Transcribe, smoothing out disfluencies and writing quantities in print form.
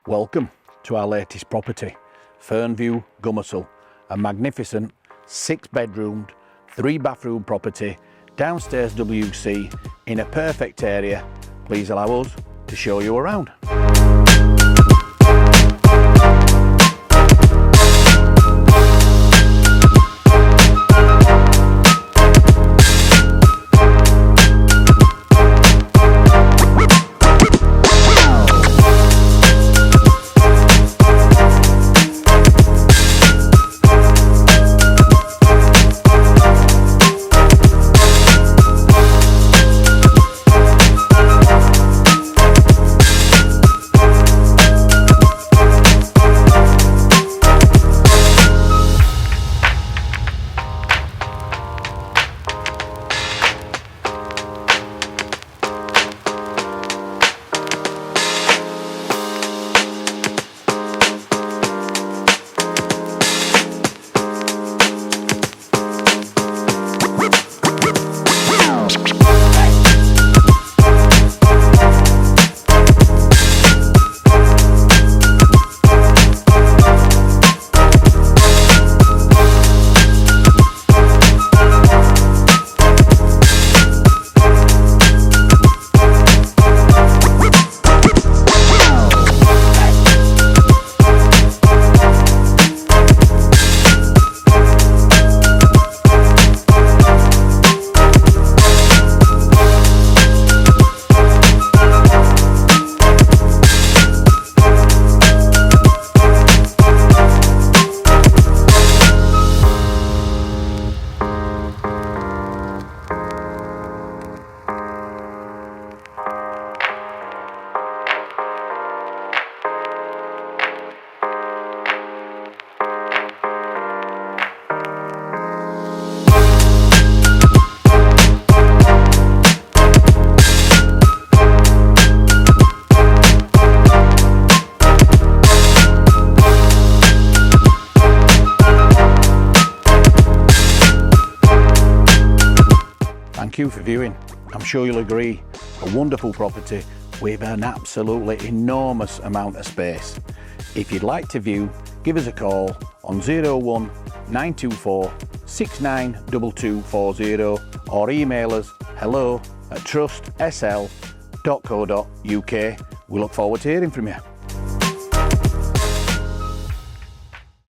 Welcome to our latest property, Fern, Gomersal, a magnificent 6-bedroomed, 3-bathroom property, downstairs WC in a perfect area. Please allow us to show you around. Thank you for viewing. I'm sure you'll agree, a wonderful property with an absolutely enormous amount of space. If you'd like to view, give us a call on 01 924 692240 or email us hello@trustsl.co.uk. We look forward to hearing from you.